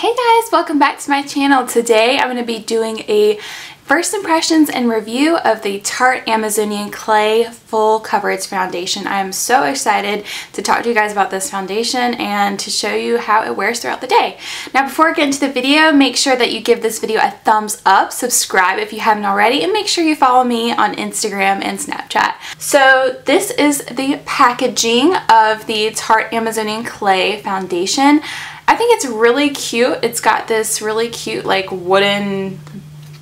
Hey guys, welcome back to my channel. Today I'm going to be doing a first impressions and review of the Tarte Amazonian Clay Full Coverage Foundation. I am so excited to talk to you guys about this foundation and to show you how it wears throughout the day. Now before I get into the video, make sure that you give this video a thumbs up, subscribe if you haven't already, and make sure you follow me on Instagram and Snapchat. So this is the packaging of the Tarte Amazonian Clay Foundation. I think it's really cute. It's got this really cute like wooden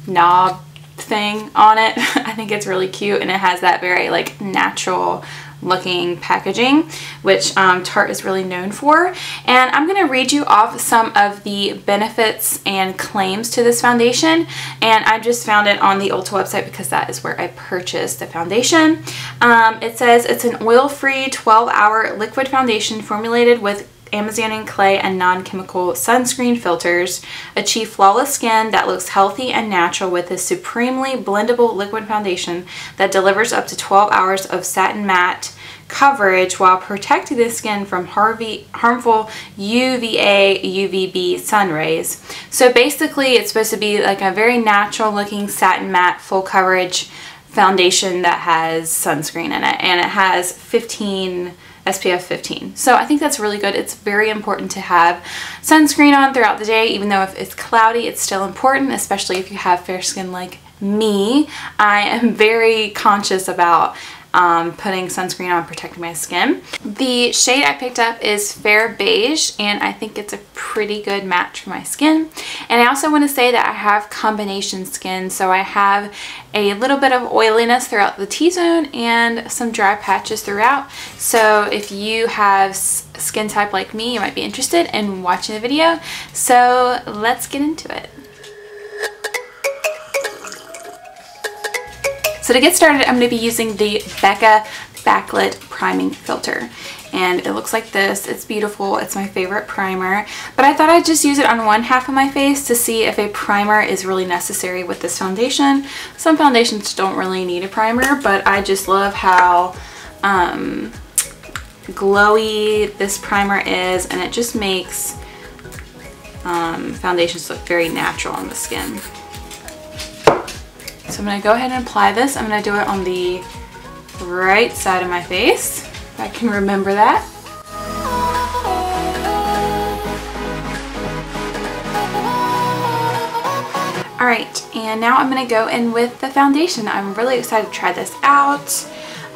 knob thing on it. I think it's really cute, and it has that very like natural looking packaging, which Tarte is really known for. And I'm going to read you off some of the benefits and claims to this foundation, and I just found it on the Ulta website because that is where I purchased the foundation. It says it's an oil-free 12-hour liquid foundation formulated with Amazonian clay and non-chemical sunscreen filters. Achieve flawless skin that looks healthy and natural with this supremely blendable liquid foundation that delivers up to 12 hours of satin matte coverage while protecting the skin from harmful UVA, UVB sun rays. So basically it's supposed to be like a very natural looking satin matte full coverage foundation that has sunscreen in it, and it has SPF 15. So I think that's really good. It's very important to have sunscreen on throughout the day, even though if it's cloudy, it's still important, especially if you have fair skin like me. I am very conscious about putting sunscreen on, protecting my skin. The shade I picked up is Fair Beige, and I think it's a pretty good match for my skin. And I also want to say that I have combination skin, so I have a little bit of oiliness throughout the T-zone and some dry patches throughout. So if you have skin type like me, you might be interested in watching the video. So let's get into it. So to get started, I'm going to be using the Becca Backlit Priming Filter. And it looks like this. It's beautiful. It's my favorite primer. But I thought I'd just use it on one half of my face to see if a primer is really necessary with this foundation. Some foundations don't really need a primer, but I just love how glowy this primer is, and it just makes foundations look very natural on the skin. So I'm going to go ahead and apply this. I'm going to do it on the right side of my face, if I can remember that. Alright, and now I'm going to go in with the foundation. I'm really excited to try this out.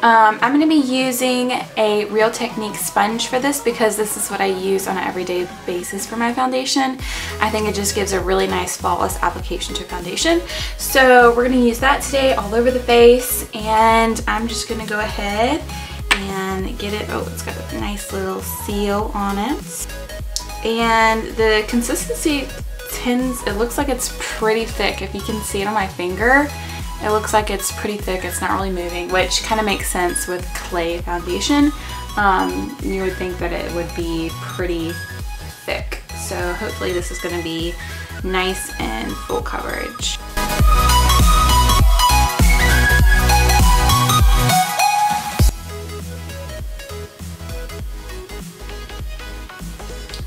I'm going to be using a Real Technique sponge for this because this is what I use on an everyday basis for my foundation. I think it just gives a really nice flawless application to foundation. So we're going to use that today all over the face, and I'm just going to go ahead and get it. Oh, it's got a nice little seal on it. And the consistency it looks like it's pretty thick. If you can see it on my finger, it looks like it's pretty thick. It's not really moving, which kind of makes sense with clay foundation. You would think that it would be pretty thick. So hopefully this is going to be nice and full coverage.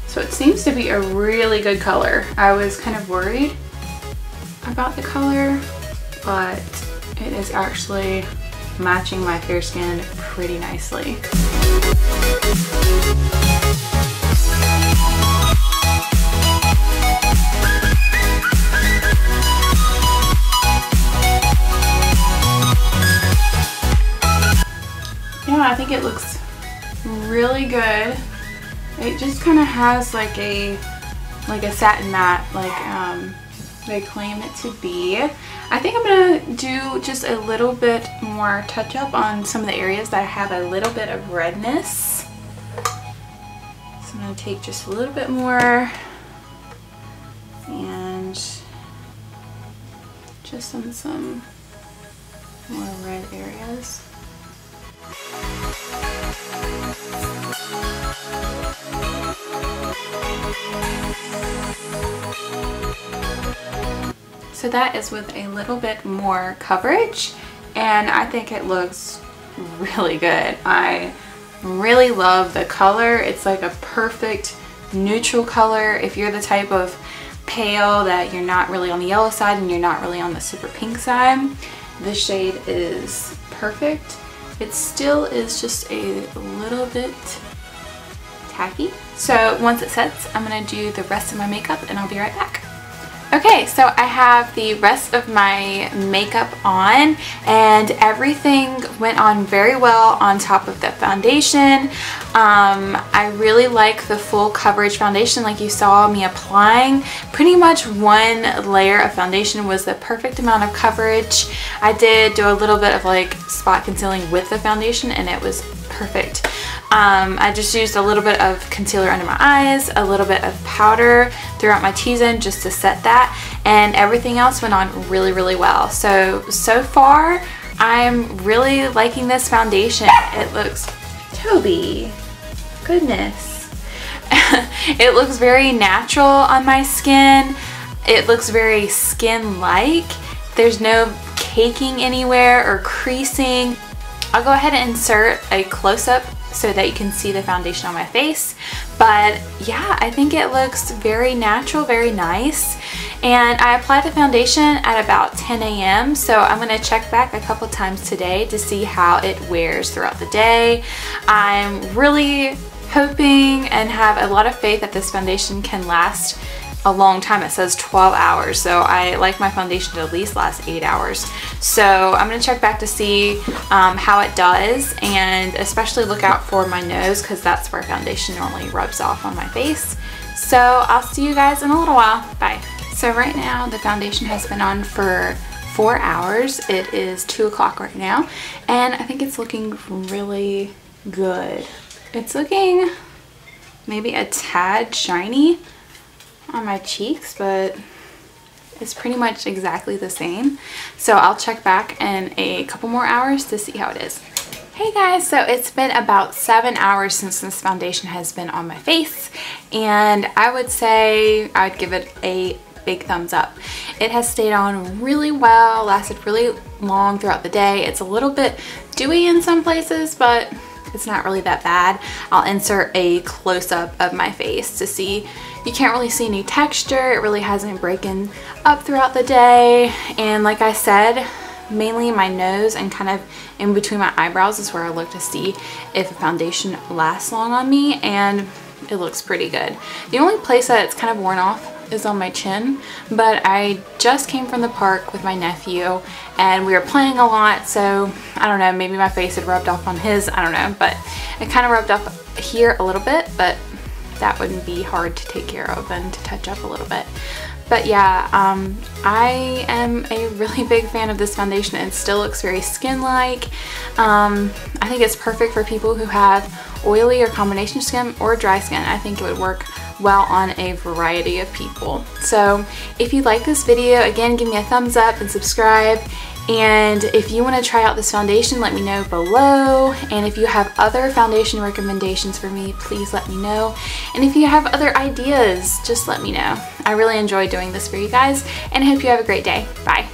So it seems to be a really good color. I was kind of worried about the color, but it is actually matching my fair skin pretty nicely. Yeah, I think it looks really good. It just kind of has like a satin matte, like they claim it to be. I think I'm going to do just a little bit more touch up on some of the areas that I have a little bit of redness. So I'm going to take just a little bit more and just on some more red areas. So that is with a little bit more coverage, and I think it looks really good. I really love the color. It's like a perfect neutral color. If you're the type of pale that you're not really on the yellow side and you're not really on the super pink side, this shade is perfect. It still is just a little bit tacky. So once it sets, I'm gonna do the rest of my makeup and I'll be right back. Okay, so I have the rest of my makeup on and everything went on very well on top of the foundation. I really like the full coverage foundation like you saw me applying. Pretty much one layer of foundation was the perfect amount of coverage. I did do a little bit of like spot concealing with the foundation and it was perfect. I just used a little bit of concealer under my eyes, a little bit of powder throughout my T-zone just to set that, and everything else went on really, really well. So far, I'm really liking this foundation. It looks, Toby, goodness. It looks very natural on my skin. It looks very skin-like. There's no caking anywhere or creasing. I'll go ahead and insert a close-up so that you can see the foundation on my face. But yeah, I think it looks very natural, very nice. And I applied the foundation at about 10 a.m. So I'm gonna check back a couple times today to see how it wears throughout the day. I'm really hoping and have a lot of faith that this foundation can last a long time. It says 12 hours, so I like my foundation to at least last 8 hours. So I'm gonna check back to see how it does, and especially look out for my nose because that's where foundation normally rubs off on my face. So I'll see you guys in a little while. Bye. So right now the foundation has been on for 4 hours. It is 2 o'clock right now, and I think it's looking really good. It's looking maybe a tad shiny on my cheeks, but it's pretty much exactly the same. So I'll check back in a couple more hours to see how it is. Hey guys, so it's been about 7 hours since this foundation has been on my face, and I would say I would give it a big thumbs up. It has stayed on really well, lasted really long throughout the day. It's a little bit dewy in some places, but it's not really that bad. I'll insert a close-up of my face to see. You can't really see any texture. It really hasn't broken up throughout the day. And like I said, mainly my nose and kind of in between my eyebrows is where I look to see if a foundation lasts long on me, and it looks pretty good. The only place that it's kind of worn off is on my chin, but I just came from the park with my nephew and we were playing a lot, so I don't know, maybe my face had rubbed off on his, I don't know, but it kind of rubbed off here a little bit, but that wouldn't be hard to take care of and to touch up a little bit. But yeah, I am a really big fan of this foundation. It still looks very skin-like. I think it's perfect for people who have oily or combination skin or dry skin. I think it would work well on a variety of people. So if you like this video, again, give me a thumbs up and subscribe. And if you want to try out this foundation, let me know below. And if you have other foundation recommendations for me, please let me know. And if you have other ideas, just let me know. I really enjoy doing this for you guys, and I hope you have a great day. Bye.